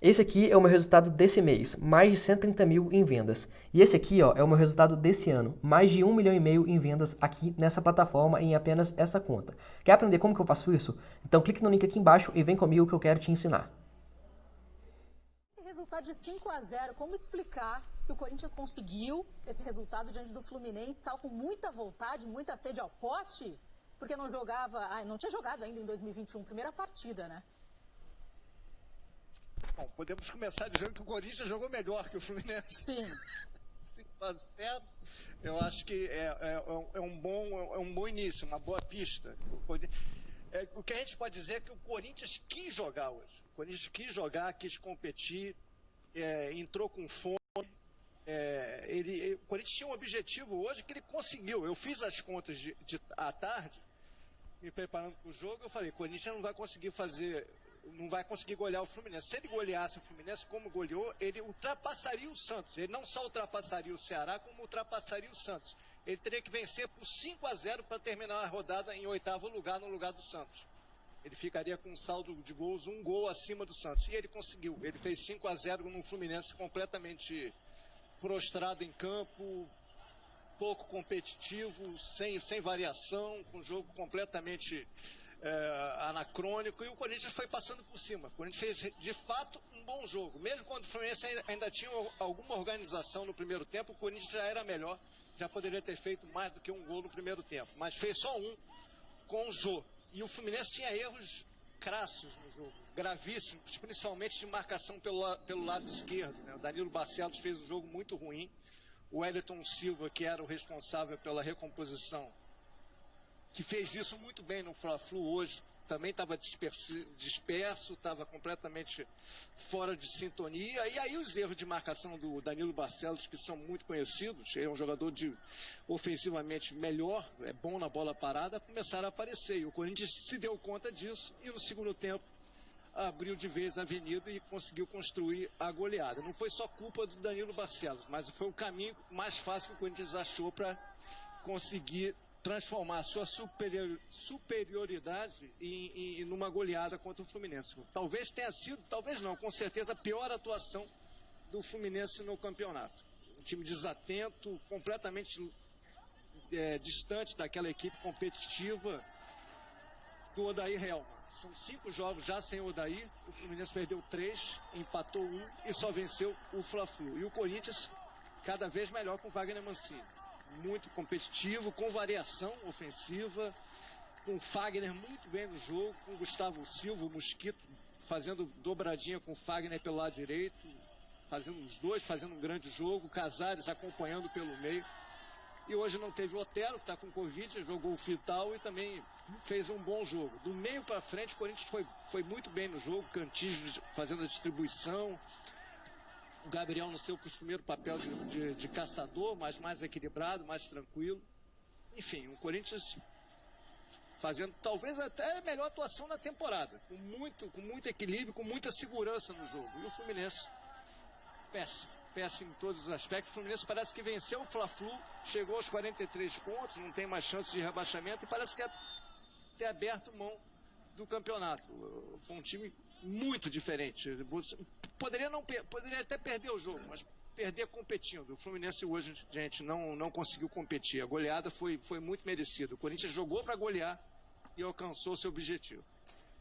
Esse aqui é o meu resultado desse mês, mais de 130 mil em vendas. E esse aqui, ó, é o meu resultado desse ano, mais de 1,5 milhão em vendas aqui nessa plataforma em apenas essa conta. Quer aprender como que eu faço isso? Então clique no link aqui embaixo e vem comigo que eu quero te ensinar. Esse resultado de 5-0, como explicar que o Corinthians conseguiu esse resultado diante do Fluminense? Estava com muita vontade, muita sede ao pote? Porque não jogava, não tinha jogado ainda em 2021, primeira partida, né? Bom, podemos começar dizendo que o Corinthians jogou melhor que o Fluminense. Sim. 5-0, eu acho que é um bom início, uma boa pista. O que a gente pode dizer é que o Corinthians quis jogar hoje. O Corinthians quis jogar, quis competir, entrou com fome. O Corinthians tinha um objetivo hoje que ele conseguiu. Eu fiz as contas à tarde, me preparando para o jogo, eu falei, o Corinthians não vai conseguir golear o Fluminense. Se ele goleasse o Fluminense como goleou, ele ultrapassaria o Santos. Ele não só ultrapassaria o Ceará, como ultrapassaria o Santos. Ele teria que vencer por 5-0 para terminar a rodada em 8º lugar no lugar do Santos. Ele ficaria com um saldo de gols, um gol acima do Santos. E ele conseguiu. Ele fez 5-0 no Fluminense completamente prostrado em campo, pouco competitivo, sem variação, com um jogo completamente anacrônico, e o Corinthians foi passando por cima. O Corinthians fez, de fato, um bom jogo. Mesmo quando o Fluminense ainda tinha alguma organização no primeiro tempo, o Corinthians já era melhor, já poderia ter feito mais do que um gol no primeiro tempo. Mas fez só um com o Jô. E o Fluminense tinha erros crassos no jogo, gravíssimos, principalmente de marcação pelo lado esquerdo, né? O Danilo Barcelos fez um jogo muito ruim. O Wellington Silva, que era o responsável pela recomposição, que fez isso muito bem no Fla-Flu hoje, também estava disperso, estava completamente fora de sintonia. E aí os erros de marcação do Danilo Barcelos, que são muito conhecidos, ele é um jogador ofensivamente melhor, é bom na bola parada, começaram a aparecer. E o Corinthians se deu conta disso e no segundo tempo abriu de vez a avenida e conseguiu construir a goleada. Não foi só culpa do Danilo Barcelos, mas foi o caminho mais fácil que o Corinthians achou para conseguir transformar a sua superioridade em numa goleada contra o Fluminense. Talvez tenha sido, talvez não, com certeza a pior atuação do Fluminense no campeonato. Um time desatento, completamente distante daquela equipe competitiva do Odair Helma. São 5 jogos já sem o Odair, o Fluminense perdeu 3, empatou 1 e só venceu o Fla-Flu. E o Corinthians cada vez melhor com Wagner Mancini. Muito competitivo, com variação ofensiva, com Fagner muito bem no jogo, com Gustavo Silva, o Mosquito, fazendo dobradinha com Fagner pelo lado direito, os dois fazendo um grande jogo, Casares acompanhando pelo meio. E hoje não teve o Otero, que está com Covid, jogou o Vital e também fez um bom jogo. Do meio para frente, o Corinthians foi muito bem no jogo, Cantígio fazendo a distribuição, o Gabriel no seu costumeiro papel de caçador, mas mais equilibrado, mais tranquilo. Enfim, o Corinthians fazendo talvez até a melhor atuação na temporada, com muito equilíbrio, com muita segurança no jogo. E o Fluminense, péssimo em todos os aspectos. O Fluminense parece que venceu o Fla-Flu, chegou aos 43 pontos, não tem mais chance de rebaixamento e parece que ter aberto mão do campeonato. Foi um time muito diferente. Poderia até perder o jogo, mas perder competindo. O Fluminense hoje, gente, não conseguiu competir. A goleada foi muito merecida. O Corinthians jogou para golear e alcançou seu objetivo.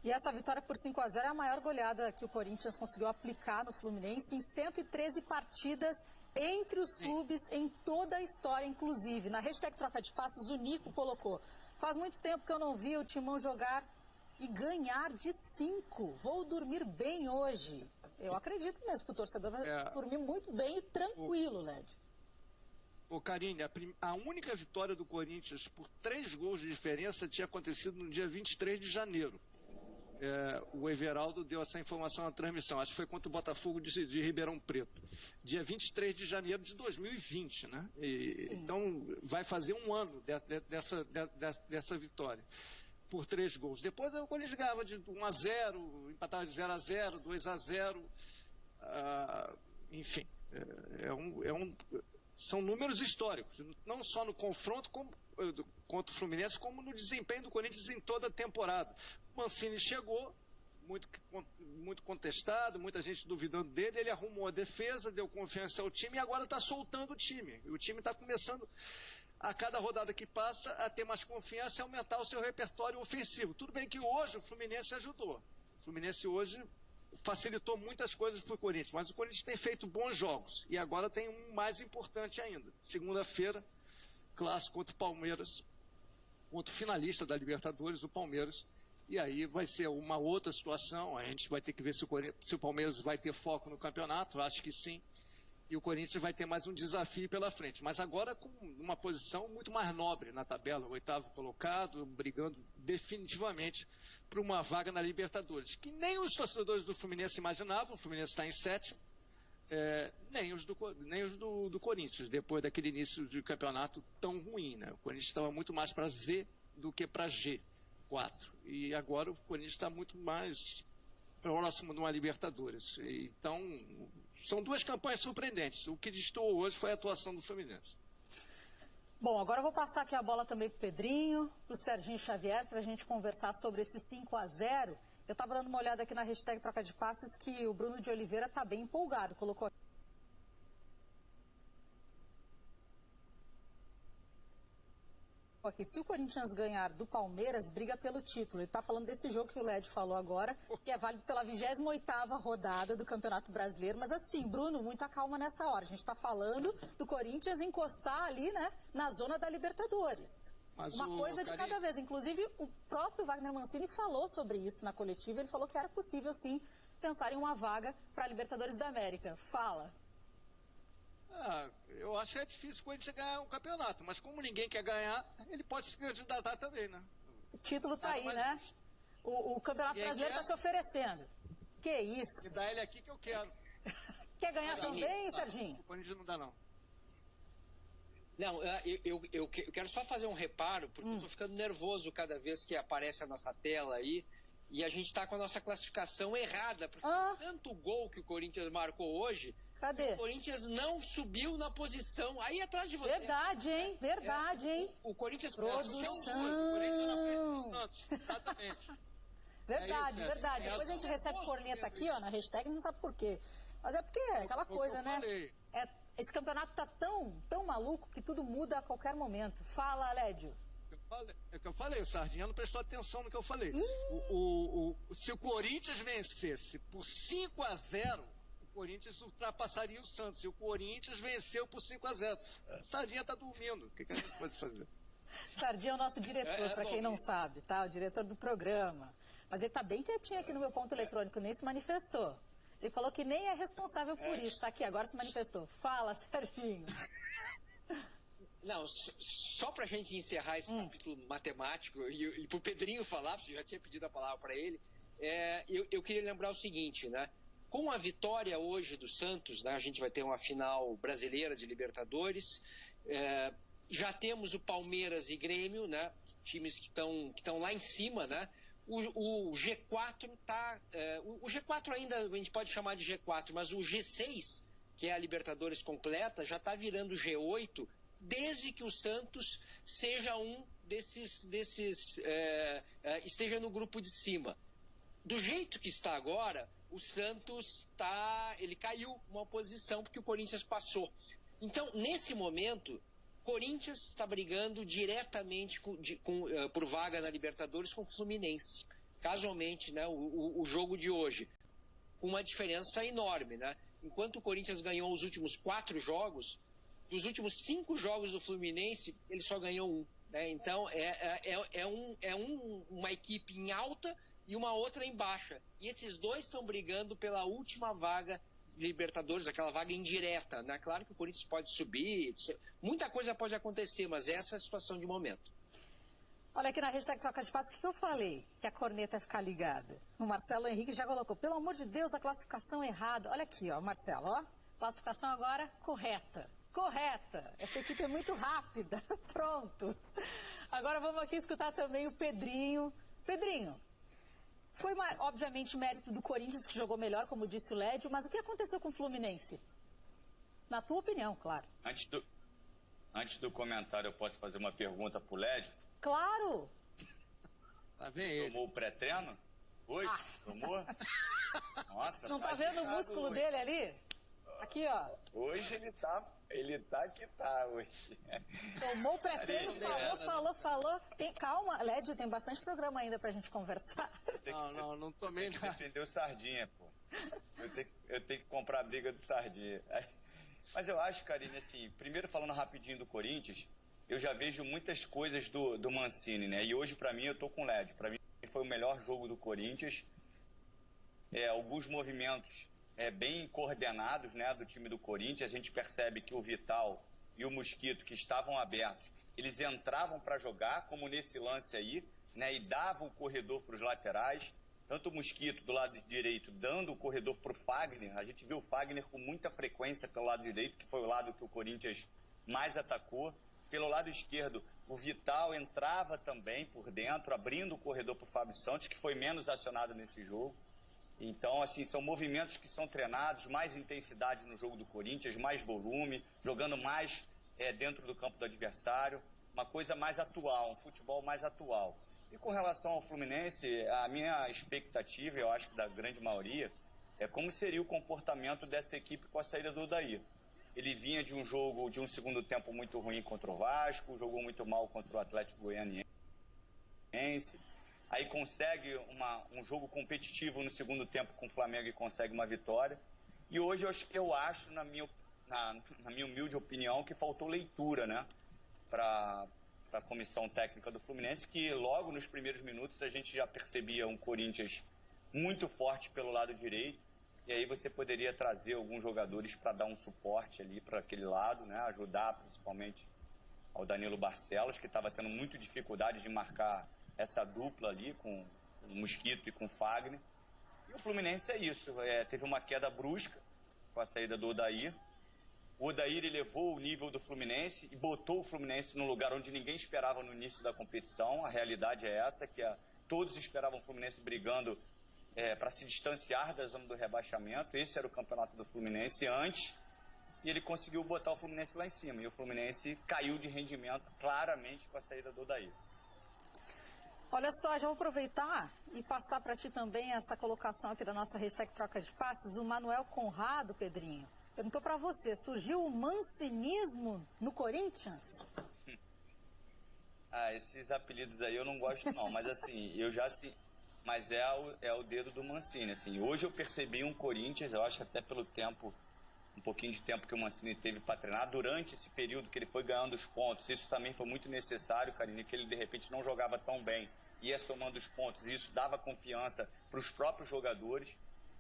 E essa vitória por 5-0 é a maior goleada que o Corinthians conseguiu aplicar no Fluminense em 113 partidas entre os clubes em toda a história, inclusive. Na hashtag Troca de Passes, o Nico colocou: faz muito tempo que eu não vi o Timão jogar e ganhar de 5. Vou dormir bem hoje. Eu acredito mesmo que o torcedor vai dormir muito bem e tranquilo, Led. Karine, a única vitória do Corinthians por 3 gols de diferença tinha acontecido no dia 23 de janeiro. O Everaldo deu essa informação na transmissão, acho que foi contra o Botafogo de Ribeirão Preto, dia 23 de janeiro de 2020, né? Então vai fazer um ano dessa vitória por 3 gols. Depois o Corinthians ganhava de 1-0, empatava de 0-0, 2-0, enfim, são números históricos, não só no confronto contra o Fluminense, como no desempenho do Corinthians em toda a temporada. O Mancini chegou muito contestado, muita gente duvidando dele. Ele arrumou a defesa, deu confiança ao time e agora está soltando o time. O time está começando, a cada rodada que passa, a ter mais confiança e aumentar o seu repertório ofensivo. Tudo bem que hoje o Fluminense ajudou. O Fluminense hoje facilitou muitas coisas para o Corinthians, mas o Corinthians tem feito bons jogos. E agora tem um mais importante ainda. Segunda-feira, clássico contra o Palmeiras, contra o finalista da Libertadores, o Palmeiras. E aí vai ser uma outra situação. A gente vai ter que ver se o Palmeiras vai ter foco no campeonato. Acho que sim. E o Corinthians vai ter mais um desafio pela frente. Mas agora com uma posição muito mais nobre na tabela. O 8º colocado, brigando definitivamente por uma vaga na Libertadores. Que nem os torcedores do Fluminense imaginavam. O Fluminense está em 7º. Nem os do Corinthians, depois daquele início de campeonato tão ruim, né? O Corinthians estava muito mais para Z do que para G4. E agora o Corinthians está muito mais próximo de uma Libertadores. Então, são duas campanhas surpreendentes. O que destoou hoje foi a atuação do Fluminense. Bom, agora eu vou passar aqui a bola também para o Pedrinho, para o Serginho Xavier, para a gente conversar sobre esse 5-0. Eu estava dando uma olhada aqui na hashtag Troca de Passes que o Bruno de Oliveira está bem empolgado. Colocou aqui, se o Corinthians ganhar do Palmeiras, briga pelo título. Ele está falando desse jogo que o Led falou agora, que é válido pela 28ª rodada do Campeonato Brasileiro. Mas assim, Bruno, muita calma nessa hora. A gente está falando do Corinthians encostar ali, né, na zona da Libertadores. Mas uma coisa de cada vez. Inclusive, o próprio Wagner Mancini falou sobre isso na coletiva. Ele falou que era possível, sim, pensar em uma vaga para a Libertadores da América. Fala. Eu acho que é difícil o Corinthians ganhar um campeonato, mas como ninguém quer ganhar, ele pode se candidatar também, né? O título está aí, né? O Campeonato Brasileiro está se oferecendo. Que isso? Me dá ele aqui que eu quero. Quer ganhar também, Serginho? O Corinthians não dá, não. Não, eu quero só fazer um reparo, porque eu estou ficando nervoso cada vez que aparece a nossa tela aí, e a gente está com a nossa classificação errada, porque tanto gol que o Corinthians marcou hoje, cadê? O Corinthians não subiu na posição, aí atrás de você. Verdade, hein? Verdade, hein? O Corinthians... Produção! O Corinthians na frente do Santos, exatamente. Verdade, verdade. Depois a gente recebe corneta aqui, ó, na hashtag, não sabe por quê. Mas é porque é aquela coisa, né? Esse campeonato tá tão maluco que tudo muda a qualquer momento. Fala, Lédio. É o que eu falei, o Sardinha não prestou atenção no que eu falei. Se o Corinthians vencesse por 5-0, o Corinthians ultrapassaria o Santos. E o Corinthians venceu por 5-0. Sardinha tá dormindo. O que a gente pode fazer? Sardinha é o nosso diretor, para quem não sabe, tá? O diretor do programa. Mas ele tá bem quietinho aqui no meu ponto eletrônico, nem se manifestou. Ele falou que nem é responsável por isso. Tá aqui, agora se manifestou. Fala, Serginho. Não, só para a gente encerrar esse capítulo matemático e para o Pedrinho falar, você já tinha pedido a palavra para ele, eu queria lembrar o seguinte, né? Com a vitória hoje do Santos, né, a gente vai ter uma final brasileira de Libertadores, já temos o Palmeiras e Grêmio, né? Times que estão lá em cima, né? O G4 tá... o G4 ainda a gente pode chamar de G4, mas o G6, que é a Libertadores completa, já está virando G8, desde que o Santos seja um esteja no grupo de cima. Do jeito que está agora, o Santos ele caiu uma posição porque o Corinthians passou. Então, nesse momento, Corinthians está brigando diretamente por vaga na Libertadores com o Fluminense. Casualmente, né, o jogo de hoje, com uma diferença enorme, né? Enquanto o Corinthians ganhou os últimos 4 jogos, dos últimos 5 jogos do Fluminense, ele só ganhou 1. Né? Então, uma equipe em alta e uma outra em baixa. E esses dois estão brigando pela última vaga de Libertadores, aquela vaga indireta. Né? Claro que o Corinthians pode subir, muita coisa pode acontecer, mas essa é a situação de momento. Olha aqui na hashtag Troca de Passos, o que eu falei? Que a corneta ia ficar ligada. O Marcelo Henrique já colocou, pelo amor de Deus, a classificação errada. Olha aqui, ó, Marcelo, ó. Classificação agora correta. Correta. Essa equipe é muito rápida. Pronto. Agora vamos aqui escutar também o Pedrinho. Pedrinho, foi, obviamente, mérito do Corinthians, que jogou melhor, como disse o Lédio, mas o que aconteceu com o Fluminense? Na tua opinião, claro. Antes do comentário, eu posso fazer uma pergunta pro Lédio? Claro! Tá vendo? Tomou o pré-treino? Oi, tomou? Nossa, Não tá vendo o músculo hoje. dele ali? Aqui, ó. Hoje ele tá que tá hoje. Tomou o pré-treino, falou. Calma, Lédio, tem bastante programa ainda pra gente conversar. Não tomei Tem que nada. defender o Sardinha, pô. Eu tenho que comprar a briga do Sardinha. Mas eu acho, Karine, assim, primeiro falando rapidinho do Corinthians, eu já vejo muitas coisas do Mancini, né? E hoje, pra mim, eu tô com o Lédio. Pra mim, foi o melhor jogo do Corinthians. Alguns movimentos bem coordenados, né, do time do Corinthians. A gente percebe que o Vital e o Mosquito, que estavam abertos, eles entravam para jogar, como nesse lance aí, né, e davam o corredor para os laterais. Tanto o Mosquito do lado direito dando o corredor para o Fagner. A gente viu o Fagner com muita frequência pelo lado direito, que foi o lado que o Corinthians mais atacou. Pelo lado esquerdo, o Vital entrava também por dentro, abrindo o corredor para o Fábio Santos, que foi menos acionado nesse jogo. Então, assim, são movimentos que são treinados, mais intensidade no jogo do Corinthians, mais volume, jogando mais dentro do campo do adversário, uma coisa mais atual, um futebol mais atual. E com relação ao Fluminense, a minha expectativa, eu acho que da grande maioria, é como seria o comportamento dessa equipe com a saída do Odair. Ele vinha de um jogo, de um segundo tempo muito ruim contra o Vasco, jogou muito mal contra o Atlético Goianiense, aí consegue um jogo competitivo no segundo tempo com o Flamengo e consegue uma vitória. E hoje eu acho, na minha humilde opinião, que faltou leitura, né, para a comissão técnica do Fluminense, que logo nos primeiros minutos a gente já percebia um Corinthians muito forte pelo lado direito, e aí você poderia trazer alguns jogadores para dar um suporte ali para aquele lado, né, ajudar principalmente ao Danilo Barcelos, que estava tendo muita dificuldade de marcar essa dupla ali com o Mosquito e com o Fagner. E o Fluminense é isso, teve uma queda brusca com a saída do Odair. O Odair elevou o nível do Fluminense e botou o Fluminense num lugar onde ninguém esperava no início da competição. A realidade é essa, que todos esperavam o Fluminense brigando para se distanciar da zona do rebaixamento. Esse era o campeonato do Fluminense antes, e ele conseguiu botar o Fluminense lá em cima. E o Fluminense caiu de rendimento claramente com a saída do Odair. Olha só, já vou aproveitar e passar para ti também essa colocação aqui da nossa hashtag Troca de Passes. O Manuel Conrado, Pedrinho, perguntou para você, surgiu o mancinismo no Corinthians? Esses apelidos aí eu não gosto não, mas assim, mas é o dedo do Mancini, assim. Hoje eu percebi um Corinthians, eu acho até pelo tempo, um pouquinho de tempo que o Mancini teve para treinar, durante esse período que ele foi ganhando os pontos, isso também foi muito necessário, Karine, que ele de repente não jogava tão bem, ia somando os pontos, e isso dava confiança para os próprios jogadores.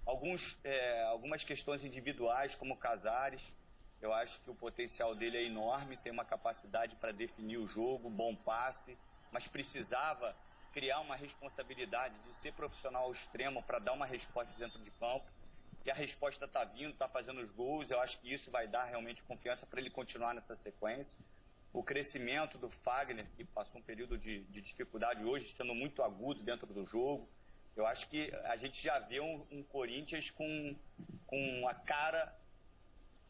Algumas questões individuais, como o Casares, eu acho que o potencial dele é enorme, tem uma capacidade para definir o jogo, bom passe, mas precisava criar uma responsabilidade de ser profissional ao extremo para dar uma resposta dentro de campo. E a resposta está vindo, está fazendo os gols, eu acho que isso vai dar realmente confiança para ele continuar nessa sequência. O crescimento do Fagner, que passou um período de dificuldade hoje, sendo muito agudo dentro do jogo. Eu acho que a gente já vê um Corinthians com a cara,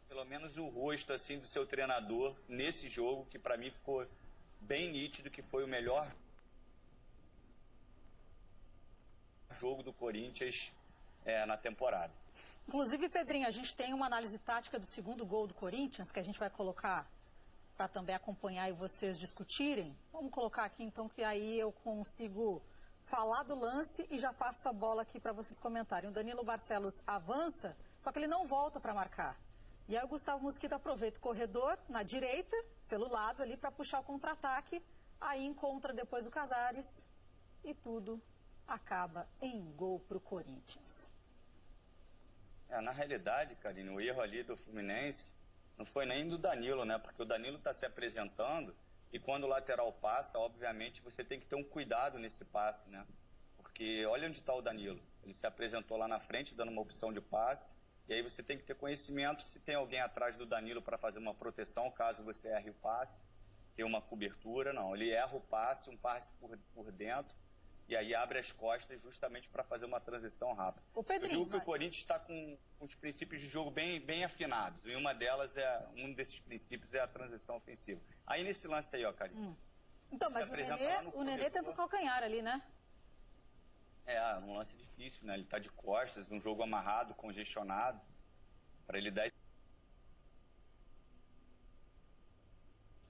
pelo menos o rosto assim, do seu treinador nesse jogo, que para mim ficou bem nítido, que foi o melhor jogo do Corinthians na temporada. Inclusive, Pedrinho, a gente tem uma análise tática do segundo gol do Corinthians, que a gente vai colocar para também acompanhar e vocês discutirem. Vamos colocar aqui, então, que aí eu consigo falar do lance e já passo a bola aqui para vocês comentarem. O Danilo Barcelos avança, só que ele não volta para marcar. E aí o Gustavo Mosquito aproveita o corredor na direita, pelo lado ali, para puxar o contra-ataque. Aí encontra depois o Casares e tudo acaba em gol para o Corinthians. Na realidade, Karine, o erro ali do Fluminense não foi nem do Danilo, né? Porque o Danilo está se apresentando e quando o lateral passa, obviamente, você tem que ter um cuidado nesse passe, né? Porque olha onde está o Danilo. Ele se apresentou lá na frente, dando uma opção de passe, e aí você tem que ter conhecimento se tem alguém atrás do Danilo para fazer uma proteção, caso você erre o passe, ter uma cobertura. Não, ele erra o passe, um passe por dentro, e aí abre as costas justamente para fazer uma transição rápida. O Pedrinho, eu digo que o Corinthians está com os princípios de jogo bem afinados. E um desses princípios é a transição ofensiva. Aí nesse lance aí, ó, Karine. Então, mas o Nenê tentou calcanhar ali, né? Um lance difícil, né? Ele tá de costas, um jogo amarrado, congestionado, para ele dar...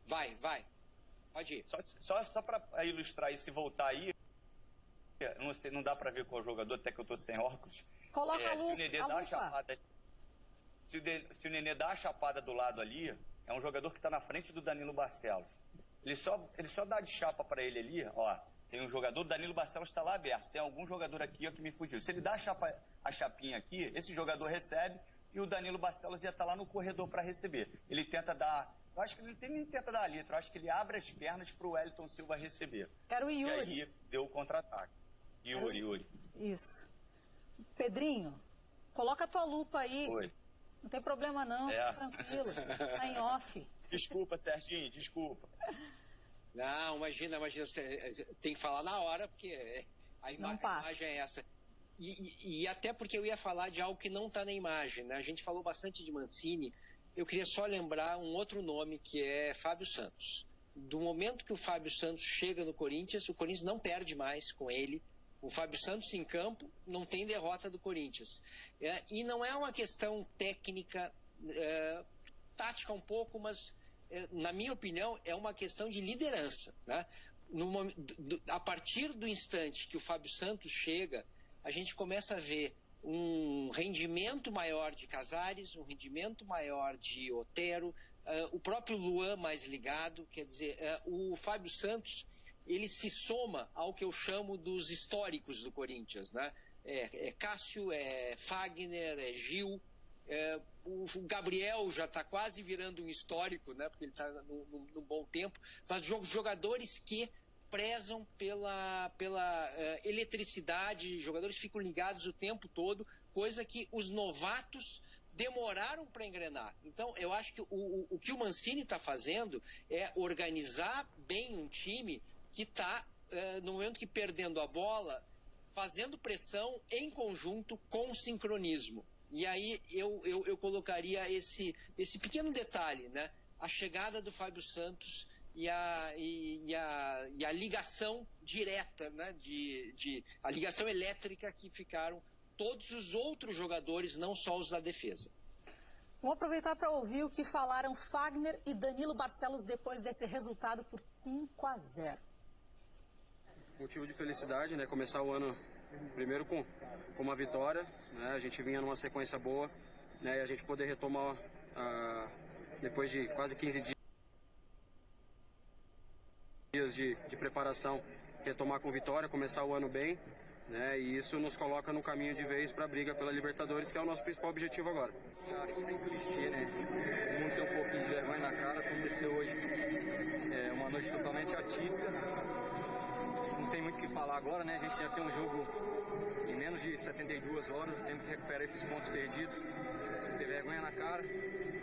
Vai, pode ir. Só para ilustrar e se voltar aí, não sei, não dá para ver qual jogador, até que eu tô sem óculos. Coloca a lupa. Se o Nenê dá uma chapada, se o Nenê dá uma chapada do lado ali, é um jogador que tá na frente do Danilo Barcelos. Ele só dá de chapa para ele ali, ó. Tem um jogador, o Danilo Barcelos está lá aberto. Tem algum jogador aqui ó, que me fugiu. Se ele dá a chapinha aqui, esse jogador recebe e o Danilo Barcelos ia estar lá no corredor para receber. Ele tenta dar... Eu acho que ele nem tenta dar a letra. Eu acho que ele abre as pernas para o Wellington Silva receber. Era o Yuri. E aí deu o contra-ataque. Yuri. Isso. Pedrinho, coloca a tua lupa aí. Oi. Não tem problema não, tranquilo. Tá em off. Desculpa, Serginho, desculpa. Não, imagina, você tem que falar na hora, porque a imagem é essa. E até porque eu ia falar de algo que não está na imagem, né? A gente falou bastante de Mancini, eu queria só lembrar um outro nome, que é Fábio Santos. Do momento que o Fábio Santos chega no Corinthians, o Corinthians não perde mais com ele. O Fábio Santos em campo, não tem derrota do Corinthians. E não é uma questão técnica, tática um pouco, mas... na minha opinião, é uma questão de liderança, né? A partir do instante que o Fábio Santos chega, a gente começa a ver um rendimento maior de Casares, um rendimento maior de Otero, o próprio Luan mais ligado. Quer dizer, o Fábio Santos, ele se soma ao que eu chamo dos históricos do Corinthians, né? Cássio, Fagner, Gil. O Gabriel já está quase virando um histórico, né? Porque ele está no bom tempo, mas jogadores que prezam pela eletricidade, jogadores que ficam ligados o tempo todo, coisa que os novatos demoraram para engrenar. Então, eu acho que o que o Mancini está fazendo é organizar bem um time que está, no momento que perdendo a bola, fazendo pressão em conjunto com sincronismo. E aí eu colocaria esse pequeno detalhe, né? A chegada do Fábio Santos e a ligação direta, né? A ligação elétrica que ficaram todos os outros jogadores, não só os da defesa. Vamos aproveitar para ouvir o que falaram Fagner e Danilo Barcelos depois desse resultado por 5-0. Motivo de felicidade, né? Começar o ano primeiro com uma vitória, né? A gente vinha numa sequência boa, né? E a gente poder retomar depois de quase 15 dias de preparação, retomar com vitória, começar o ano bem, né? E isso nos coloca no caminho de vez para a briga pela Libertadores, que é o nosso principal objetivo agora. Já acho que sem clichê, né? O mundo tem um pouquinho de vergonha na cara. Aconteceu hoje uma noite totalmente atípica. Não tem muito o que falar agora, né? A gente já tem um jogo em menos de 72 horas, temos que recuperar esses pontos perdidos. Ter vergonha na cara,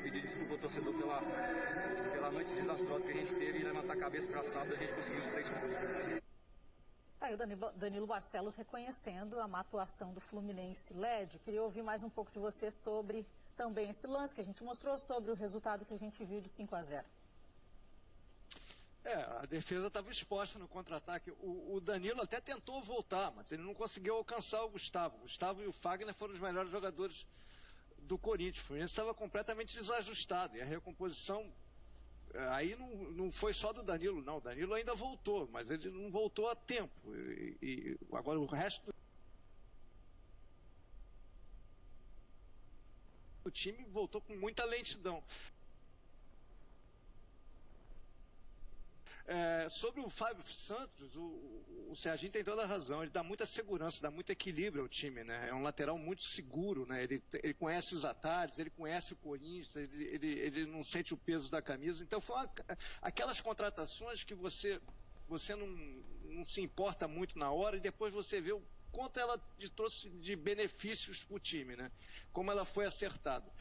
pedir desculpa ao torcedor pela noite desastrosa que a gente teve e levantar a cabeça para sábado a gente conseguiu os 3 pontos. Tá aí o Danilo Barcelos reconhecendo a má atuação do Fluminense. Lédio, queria ouvir mais um pouco de você sobre também esse lance que a gente mostrou, sobre o resultado que a gente viu de 5-0. A defesa estava exposta no contra-ataque. O Danilo até tentou voltar, mas ele não conseguiu alcançar o Gustavo. O Gustavo e o Fagner foram os melhores jogadores do Corinthians. O Fluminense estava completamente desajustado. E a recomposição aí não foi só do Danilo, não. O Danilo ainda voltou, mas ele não voltou a tempo. E agora o resto do time voltou com muita lentidão. Sobre o Fábio Santos, o Serginho tem toda a razão. Ele dá muita segurança, dá muito equilíbrio ao time, né? É um lateral muito seguro, né? Ele conhece os atalhos, ele conhece o Corinthians, ele não sente o peso da camisa. Então, aquelas contratações que você não se importa muito na hora e depois você vê o quanto ela trouxe de benefícios para o time, né? Como ela foi acertada.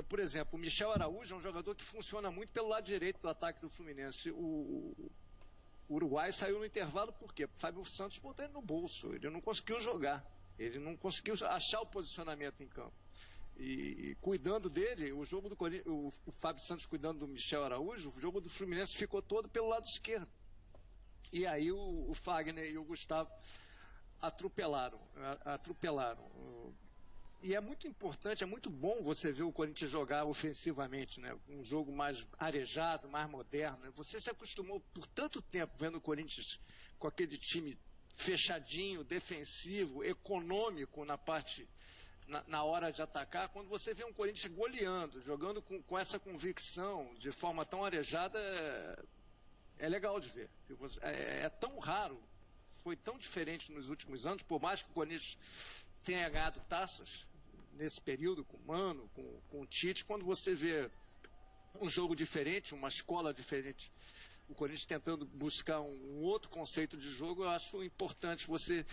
Por exemplo, o Michel Araújo é um jogador que funciona muito pelo lado direito do ataque do Fluminense. O Uruguai saiu no intervalo por quê? O Fábio Santos botou ele no bolso. Ele não conseguiu jogar. Ele não conseguiu achar o posicionamento em campo. E cuidando dele, o jogo do Corinthians, o Fábio Santos cuidando do Michel Araújo, o jogo do Fluminense ficou todo pelo lado esquerdo. E aí o Fagner e o Gustavo atropelaram. E é muito importante, é muito bom você ver o Corinthians jogar ofensivamente, né? Um jogo mais arejado, mais moderno. Né? Você se acostumou por tanto tempo vendo o Corinthians com aquele time fechadinho, defensivo, econômico na hora de atacar. Quando você vê um Corinthians goleando, jogando com essa convicção, de forma tão arejada, é legal de ver. É tão raro, foi tão diferente nos últimos anos, por mais que o Corinthians tenha ganhado taças nesse período, com o Mano, com o Tite, quando você vê um jogo diferente, uma escola diferente, o Corinthians tentando buscar um outro conceito de jogo, eu acho importante você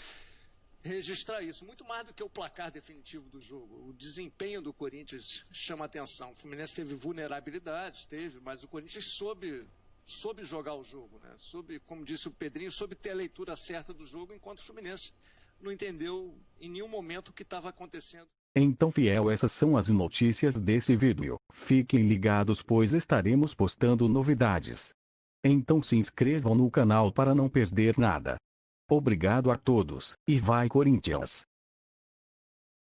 registrar isso, muito mais do que o placar definitivo do jogo. O desempenho do Corinthians chama atenção. O Fluminense teve vulnerabilidades, mas o Corinthians soube jogar o jogo, né? Como disse o Pedrinho, soube ter a leitura certa do jogo, enquanto o Fluminense não entendeu em nenhum momento o que estava acontecendo. Então, fiel, essas são as notícias desse vídeo. Fiquem ligados, pois estaremos postando novidades. Então se inscrevam no canal para não perder nada. Obrigado a todos, e vai Corinthians!